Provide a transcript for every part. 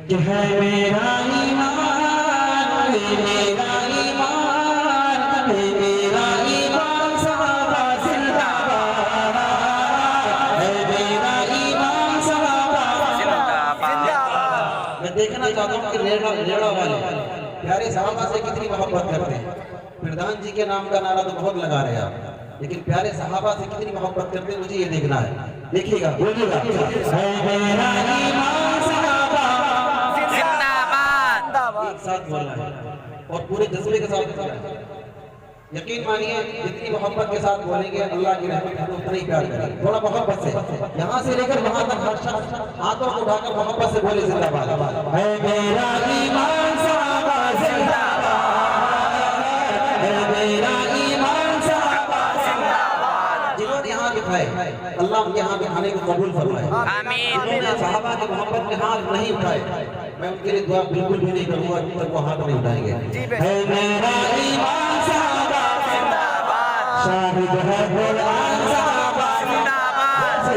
कि है मेरा ईमान, मेरा ईमान, मेरा ईमान सहाबा जिंदाबाद, है मेरा ईमान सहाबा जिंदाबाद। मैं देखना चाहता हूँ कि रेड़ा वाले प्यारे सहाबा से कितनी मोहब्बत करते हैं। प्रधान जी के नाम का नारा तो बहुत लगा रहे हैं आप, लेकिन प्यारे सहाबा से कितनी मोहब्बत करते हैं मुझे ये देखना है। देखिएगा, बोलिएगा, है मेरा ईमान सहाबा जिंदाबाद, एक साथ बोलना है और पूरे जज्बे के साथ बोलना है। यकीन मानिए जितनी मोहब्बत के साथ बोलेंगे अल्लाह की रहमत है उतना ही प्यार करेंगे। थोड़ा मोहब्बत से यहाँ से लेकर वहां तक हर शख्स हाथों को उठाकर मोहब्बत से बोले जिंदाबाद, है मेरा ईमान सहाबा जिंदाबाद, है मेरा ईमान सहाबा जिंदाबाद। जिन्होंने यहाँ दिखाए अल्लाह उनके हाथ दिखाने को कबूल फरमाए, आमीन। जिन्होंने सहाबा की मोहब्बत में हाथ नहीं उठाए मैं उनके लिए दुआ बिल्कुल भी नहीं करूंगा जब तक वो हाथ नहीं उठाएंगे। है मेरा ईमान सहाबा जिंदाबाद, शाहिद है कुरान सहाबा जिंदाबाद,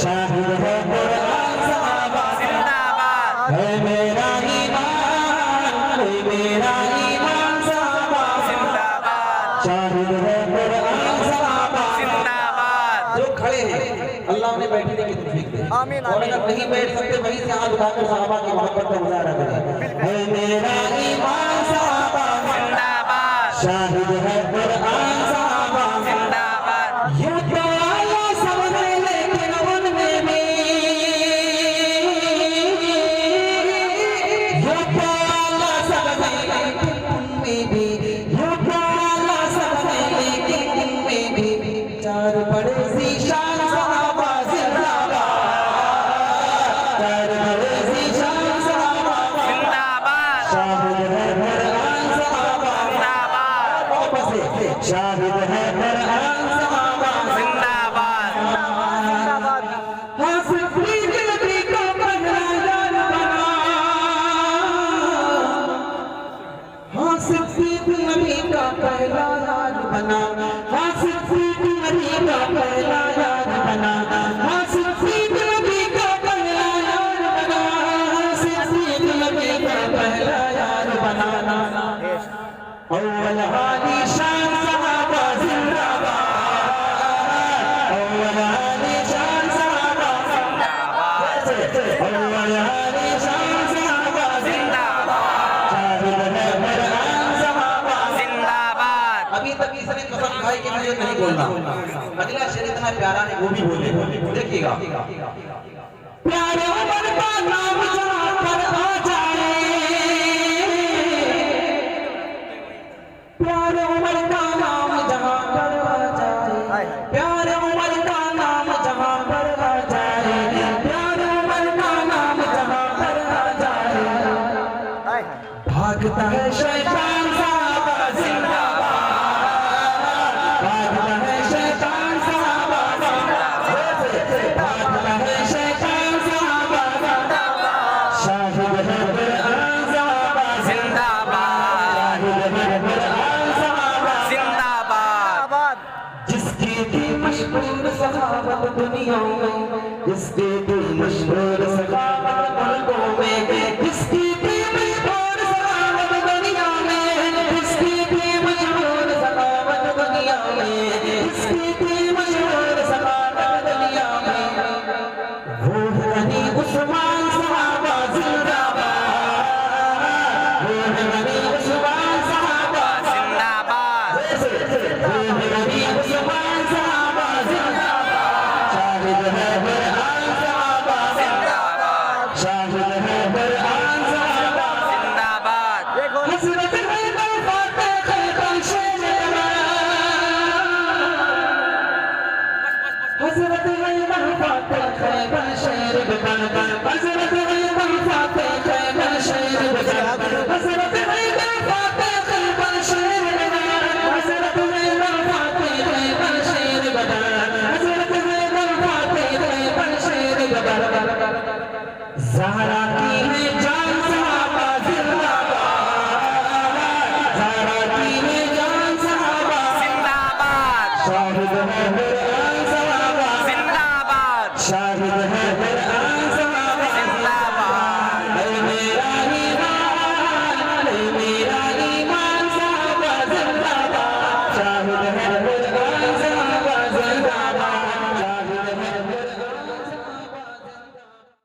शाहिद है कुरान सहाबा जिंदाबाद, है मेरा ईमान, मेरा ईमान सहाबा जिंदाबाद, शाहिद है कुरान सहाबा जिंदाबाद। जो खड़े हैं अल्लाह उन्हें बैठने की तौफीक दे, आमीन। और अगर नहीं बैठ सकते वहीं से हाथ उठाकर सहाबा की मोहब्बत का मुजाहरा करें। है मेरा ईमान सहाबा जिंदाबाद, शाहिद है कुरान सहाबा जिंदाबाद। यूं तो अल्लाह सब में लेकिन उनमें भी, यूं तो अल्लाह सब में लेकिन उनमें भी, यूं तो अल्लाह सब में लेकिन उनमें भी चार बड़े ज़ीशान सहाबा जिंदाबाद, चार बड़े ज़ीशान सहाबा जिंदाबाद, शाहिद है कुरान सहाबा जिंदाबाद, वापस से शाहिद है कुरान सहाबा जिंदाबाद, जिंदाबाद। हाँ सिद्दीक़ नबी का पहला यार बना, हाँ सिद्दीक़ नबी का पहला यार बना, हाँ सिद्दीक़ नबी का पहला यार बना, हाँ सिद्दीक़ नबी का पहला यार बना, हाँ सिद्दीक़ नबी का पहला यार बना। अव्वल आली शान सहाबा जिंदाबाद, अव्वल आली शान सहाबा जिंदाबाद, अव्वल आली शान सहाबा जिंदाबाद, शाहिद है कुरान सहाबा जिंदाबाद। अभी तक इसने कसम खाई कि मुझे नहीं बोलना, अगला शेर इतना प्यारा है वो भी बोले, देखिएगा। प्यारे उमर का नाम जहाँ पर आ जाए, प्यारे उमर का नाम जहाँ पर आ जाए, प्यारे उमर का नाम जहाँ पर आ जाए, प्यारे उमर का नाम जहाँ पर आ जाए, भागता है शैतान सहाबा जिंदाबाद, भागता है शैतान सहाबा जिंदाबाद, भागता है शैतान सहाबा जिंदाबाद, शाहिद है कुरान सहाबा जिंदाबाद, शाहिद है कुरान सहाबा जिंदाबाद। जिसकी थी मशहूर सहाबत दुनिया में, जिसकी थी मशहूर सहाबत मुल्कों में, जिसकी थी मशहूर सहाबत दुनिया में, जिसकी थी मशहूर सहाबत दुनिया में, जिसकी थी मशहूर सहाबत दुनिया में, वो बनी उस्मान सहाबा जिंदाबाद, वो बनी उस्मान सहाबा जिंदाबाद, वो बनी उस्मान सहाबा जिंदाबाद, शाहिद है कुरान सहाबा जिंदाबाद, शाहिद है कुरान सहाबा जिंदाबाद। हज़रत हैदर फातेह खैबर शेर हज़रत हैदर फातेह खैबर शेर बता, हज़रत हैदर फातेह खैबर शेर बता, हज़रत हैदर फातेह खैबर शेर बता, हज़रत हैदर फातेह खैबर शेर बता, हज़रत हैदर फातेह खैबर शेर बता। ज़हरा की है जान सहाबा जिंदाबाद, ज़हरा की है जान सहाबा जिंदाबाद, शाहिद है कुरान सहाबा जिंदाबाद, शाहिद है कुरान सहाबा जिंदाबाद। होते हैं।